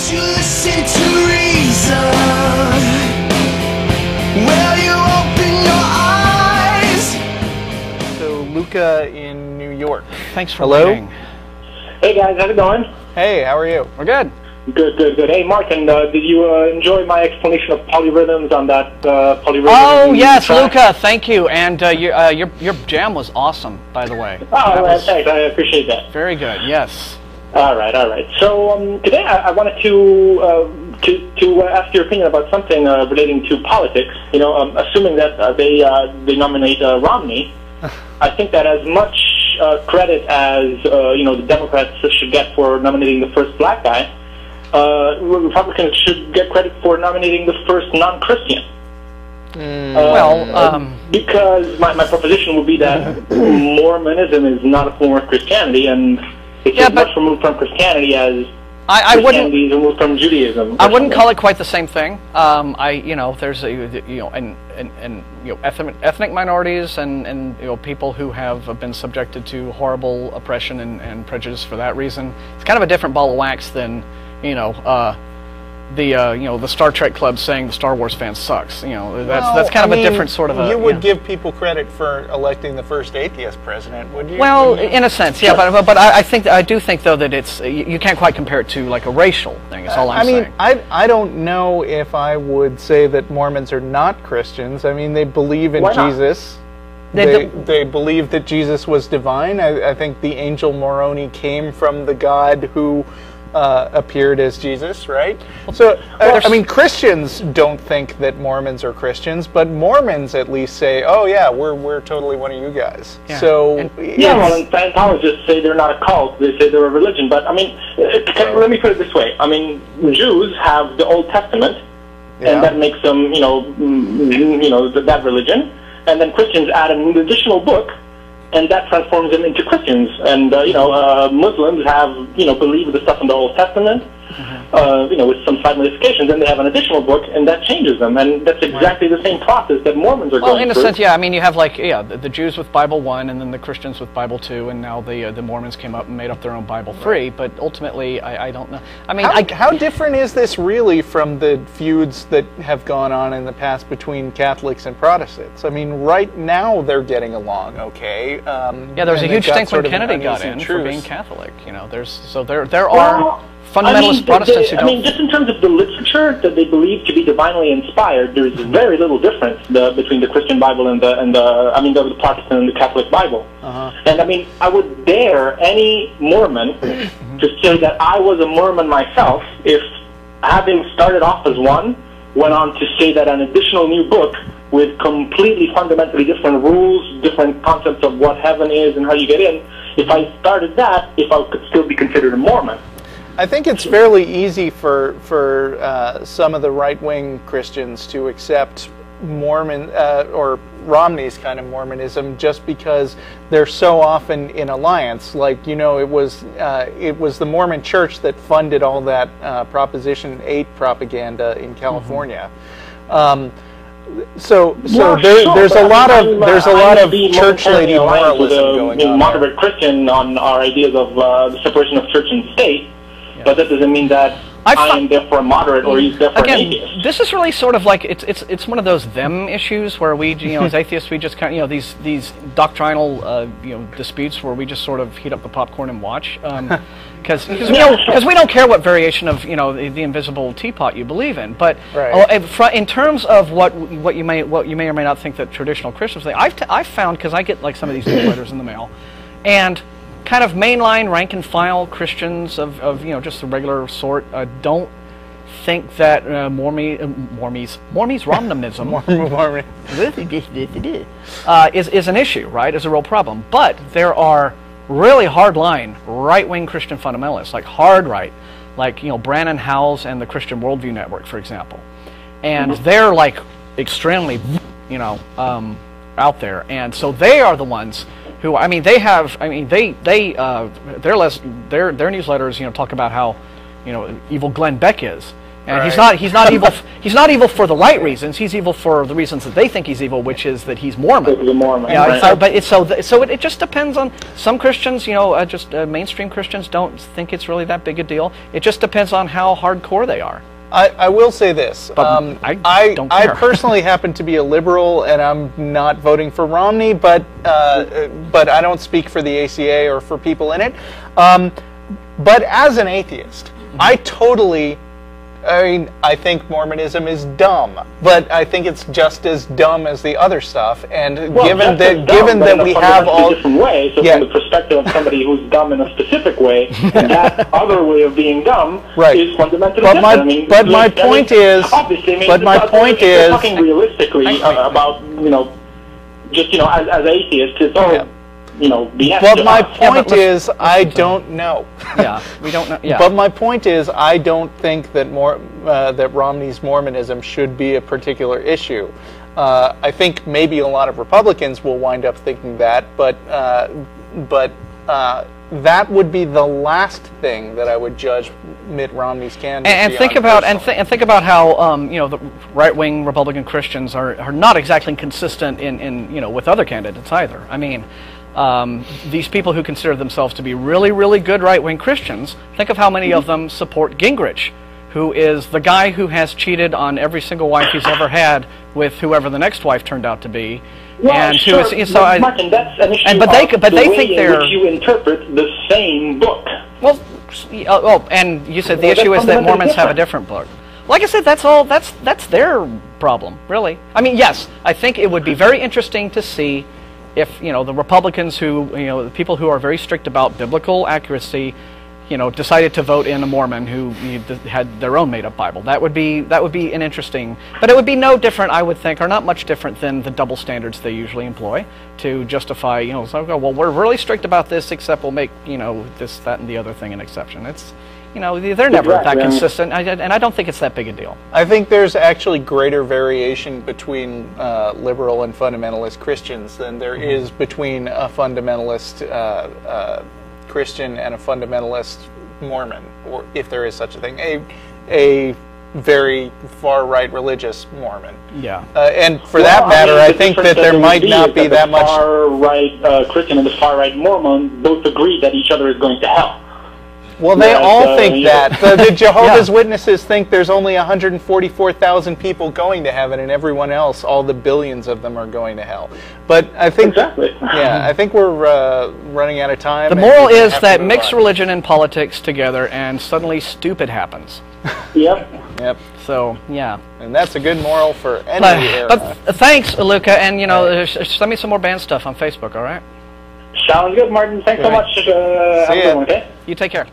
you listen to reason? Will you open your eyes? So Luca in New York. Thanks for Hello? waiting. Hey guys, how's it going? Hey, how are you? We're good. Good, good, good. Hey Martin, did you enjoy my explanation of polyrhythms on that polyrhythm? Oh yes, track? Luca, thank you. And your jam was awesome, by the way. Oh, thanks. I appreciate that. Very good. Yes. All right, all right. So today I wanted to ask your opinion about something relating to politics. You know, assuming that they nominate Romney, I think that as much credit as the Democrats should get for nominating the first black guy, Republicans should get credit for nominating the first non-Christian. Because my proposition would be that Mormonism is not a form of Christianity, and it's as much removed from Christianity as Christianity is removed from Judaism. I wouldn't call it quite the same thing. There's ethnic minorities and people who have been subjected to horrible oppression and prejudice for that reason. It's kind of a different ball of wax than the Star Trek Club saying the Star Wars fan sucks. That's kind of a different sort of a. You would give people credit for electing the first atheist president, would you? Well, in a sense, yeah, but I do think though that it's you can't quite compare it to like a racial thing. Is all I'm saying. I don't know if I would say that Mormons are not Christians. I mean, they believe in Jesus. They believe that Jesus was divine. I think the angel Moroni came from the God who appeared as Jesus, right? So, I mean, Christians don't think that Mormons are Christians, but Mormons at least say, "Oh yeah, we're totally one of you guys." Yeah. So, and Scientologists say they're not a cult; they say they're a religion. But I mean, let me put it this way: I mean, Jews have the Old Testament, and that makes them, that religion, and then Christians add an additional book. And that transforms them into Christians. And, Muslims have, believe the stuff in the Old Testament, with some slight modifications. Then they have an additional book, and that changes them. And that's exactly the same process that Mormons are going through. Well, in a sense, yeah. I mean, you have, the Jews with Bible 1, and then the Christians with Bible 2, and now the Mormons came up and made up their own Bible 3. But ultimately, I don't know. I mean, how different is this really from the feuds that have gone on in the past between Catholics and Protestants? I mean, right now they're getting along okay. There was a huge stink when Kennedy got in for being Catholic. There are fundamentalist Protestants who don't. I mean, just in terms of the literature that they believe to be divinely inspired, there's very little difference between the Christian Bible and the Protestant and the Catholic Bible. And I mean, I would dare any Mormon to say that I was a Mormon myself if, having started off as one, went on to say that an additional new book with completely fundamentally different rules, different concepts of what heaven is and how you get in, if I started that, if I could still be considered a Mormon. I think it's fairly easy for some of the right-wing Christians to accept Mormon or Romney's kind of Mormonism just because they're so often in alliance. Like, it was the Mormon Church that funded all that Proposition 8 propaganda in California. There's a lot of church lady moralism going on. Moderate Christian on our ideas of the separation of church and state, but that doesn't mean that I am therefore a moderate or he's therefore an atheist. This is really sort of like it's one of those them issues where we, as atheists, we just kind of, these doctrinal disputes where we just sort of heat up the popcorn and watch. Because we don't care what variation of the invisible teapot you believe in, but in terms of what you may or may not think that traditional Christians think, I've found, because I get like some of these newsletters in the mail, and kind of mainline rank and file Christians of just the regular sort don't think that Mormons Romnomism is an issue, right? Is a real problem, but there are really hardline right-wing Christian fundamentalists, like hard right, like Brannon Howells and the Christian Worldview Network, for example, and they're like extremely out there, and so they are the ones who their newsletters talk about how evil Glenn Beck is, And he's not evil. He's not evil for the right reasons. He's evil for the reasons that they think he's evil, which is that he's Mormon. He's a Mormon. Yeah. Right. So it just depends on some Christians. You know, mainstream Christians don't think it's really that big a deal. It just depends on how hardcore they are. I will say this. I personally happen to be a liberal, and I'm not voting for Romney, but I don't speak for the ACA or for people in it. But as an atheist, I think Mormonism is dumb, but I think it's just as dumb as the other stuff. And given that we have all different ways, so from the perspective of somebody who's dumb in a specific way, and that other way of being dumb is fundamentally different. But my point is, talking realistically about just as atheists, it's all. But my point is, I don't know. Yeah, we don't know. Yeah. But my point is, I don't think that that Romney's Mormonism should be a particular issue. I think maybe a lot of Republicans will wind up thinking that, but that would be the last thing that I would judge Mitt Romney's candidacy and think about how the right-wing Republican Christians are not exactly consistent in with other candidates either. I mean. These people who consider themselves to be really, really good right-wing Christians, think of how many of them support Gingrich, who is the guy who has cheated on every single wife he's ever had with whoever the next wife turned out to be. Well, and sure, Martin, that's an issue but they think in which you interpret the same book. Well, and you said the issue is that Mormons have a different book. Like I said, that's their problem, really. I mean, yes, I think it would be very interesting to see if the Republicans the people who are very strict about biblical accuracy, decided to vote in a Mormon who had their own made-up Bible. That would be an interesting, but it would be no different, I would think, or not much different than the double standards they usually employ to justify, well, we're really strict about this, except we'll make this, that, and the other thing an exception. It's they're never that consistent, and I don't think it's that big a deal. I think there's actually greater variation between liberal and fundamentalist Christians than there is between a fundamentalist Christian and a fundamentalist Mormon, or if there is such a thing, a very far-right religious Mormon. Yeah. And for that matter, I think that there might not be that much... The far-right Christian and the far-right Mormon both agree that each other is going to hell. Well, they all think that. The Jehovah's Witnesses think there's only 144,000 people going to heaven, and everyone else, all the billions of them, are going to hell. But I think, I think we're running out of time. The moral is that mix religion and politics together, and suddenly stupid happens. Yep. So, yeah. And that's a good moral for any era. But thanks, Luca, and send me some more band stuff on Facebook, all right? Sounds good, Martin. Thanks so much. Have a good one, okay? You take care.